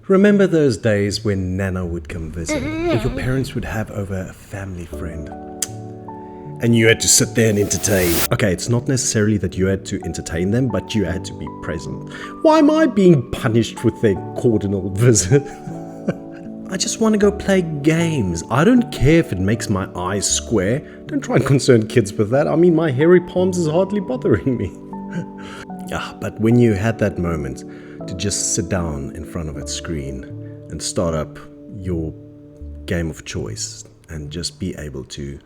Remember those days when Nana would come visit, or your parents would have over a family friend, and you had to sit there and entertain? Okay, it's not necessarily that you had to entertain them, but you had to be present. Why am I being punished with their cordial visit? I just want to go play games. I don't care if it makes my eyes square. Don't try and concern kids with that. I mean, my hairy palms is hardly bothering me. But when you had that moment to just sit down in front of a screen and start up your game of choice and just be able to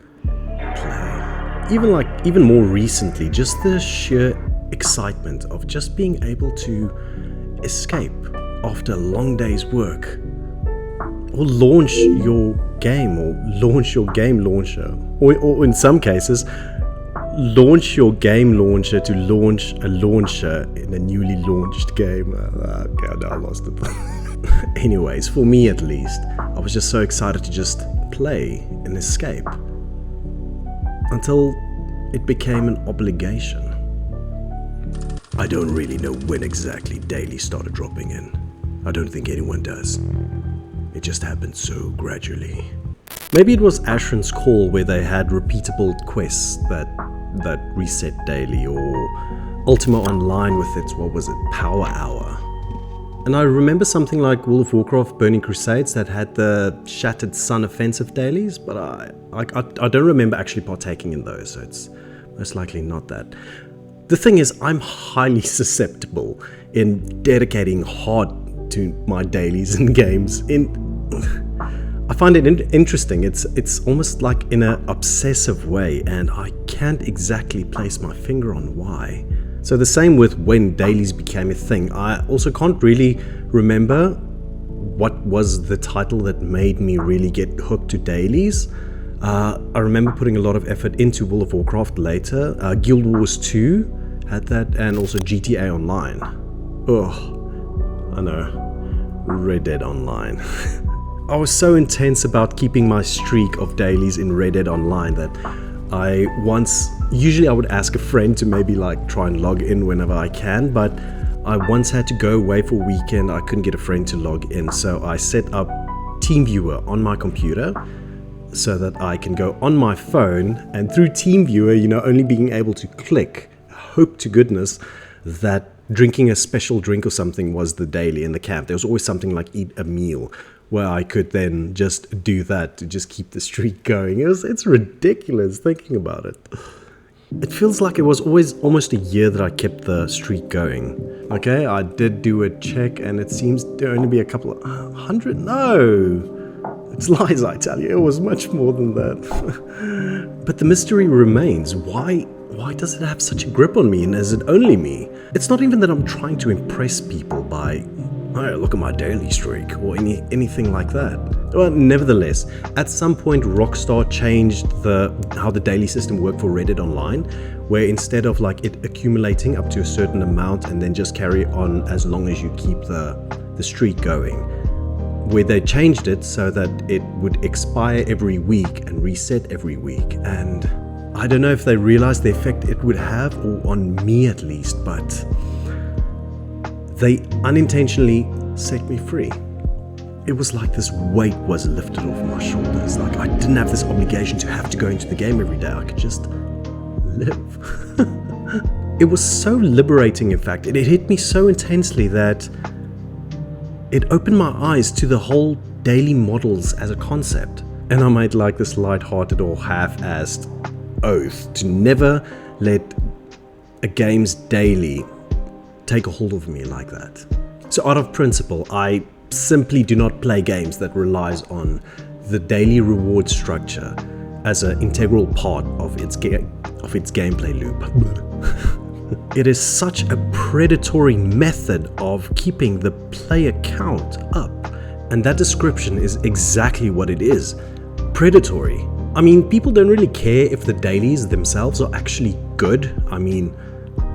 play. Even more recently, just the sheer excitement of just being able to escape after a long day's work. Or launch your game, or launch your game launcher. Or in some cases, launch your game launcher to launch a launcher in a newly launched game. Okay, now I lost it. Anyways, for me at least, I was just so excited to just play and escape. Until it became an obligation. I don't really know when exactly daily started dropping in. I don't think anyone does. It just happened so gradually. Maybe it was Ashran's Call, where they had repeatable quests that reset daily, or Ultima Online with its, Power Hour. And I remember something like World of Warcraft Burning Crusades that had the Shattered Sun Offensive dailies, but I don't remember actually partaking in those, so it's most likely not that. The thing is, I'm highly susceptible in dedicating hard to my dailies in games. I find it interesting. It's almost like in an obsessive way, and I can't exactly place my finger on why. So the same with when dailies became a thing. I also can't really remember what was the title that made me really get hooked to dailies. I remember putting a lot of effort into World of Warcraft later. Guild Wars 2 had that, and also GTA Online. Ugh, I know. Red Dead Online. I was so intense about keeping my streak of dailies in Red Dead Online that usually I would ask a friend to maybe try and log in whenever I can, but I once had to go away for a weekend. I couldn't get a friend to log in, so I set up TeamViewer on my computer so that I can go on my phone, and through TeamViewer, only being able to click, hope to goodness that drinking a special drink or something was the daily in the camp. There was always something like eat a meal, where I could then just do that to just keep the streak going. It's ridiculous thinking about it. It feels like it was always almost a year that I kept the streak going. Okay, I did do a check, and it seems to only be a couple of 100. No, it's lies, I tell you. It was much more than that. But the mystery remains. Why does it have such a grip on me, and is it only me? It's not even that I'm trying to impress people by, oh, look at my daily streak, or anything like that. Well, nevertheless, at some point Rockstar changed how the daily system worked for Red Dead Online, where instead of it accumulating up to a certain amount and then just carry on as long as you keep the streak going, where they changed it so that it would expire every week and reset every week. And I don't know if they realized the effect it would have, or on me at least, but they unintentionally set me free. It was like this weight was lifted off my shoulders. I didn't have this obligation to have to go into the game every day. I could just live. It was so liberating, in fact. It hit me so intensely that it opened my eyes to the whole daily models as a concept. And I made this light-hearted or half-assed oath to never let a game's daily take a hold of me like that. So out of principle, I simply do not play games that relies on the daily reward structure as an integral part of its gameplay loop. It is such a predatory method of keeping the player count up, and that description is exactly what it is. Predatory. I mean, people don't really care if the dailies themselves are actually good. I mean,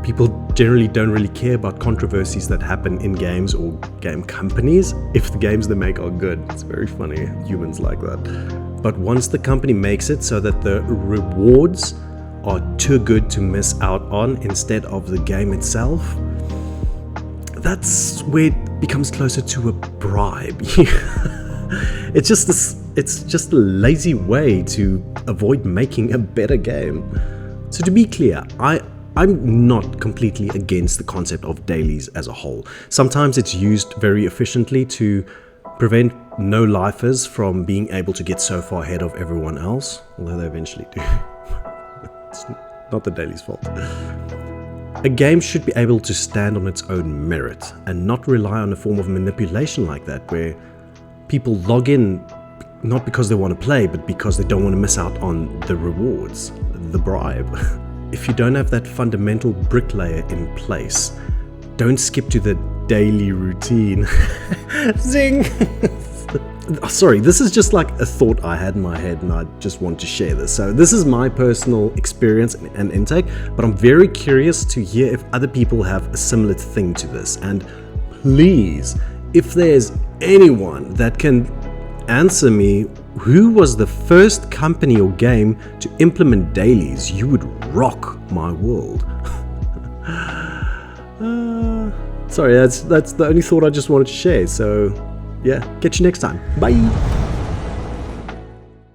people generally don't really care about controversies that happen in games or game companies if the games they make are good. It's very funny, humans like that. But once the company makes it so that the rewards are too good to miss out on instead of the game itself, that's where it becomes closer to a bribe. It's just a lazy way to avoid making a better game. So to be clear, I'm not completely against the concept of dailies as a whole. Sometimes it's used very efficiently to prevent no-lifers from being able to get so far ahead of everyone else, although they eventually do. It's not the daily's fault. A game should be able to stand on its own merit and not rely on a form of manipulation like that, where people log in not because they want to play, but because they don't want to miss out on the rewards, the bribe. If you don't have that fundamental bricklayer in place, don't skip to the daily routine. Zing! Sorry, this is just like a thought I had in my head and I just want to share this. So this is my personal experience and intake, but I'm very curious to hear if other people have a similar thing to this. And please, if there's anyone that can answer me, who was the first company or game to implement dailies, you would rock my world. Sorry, that's the only thought I just wanted to share. So yeah, catch you next time. Bye.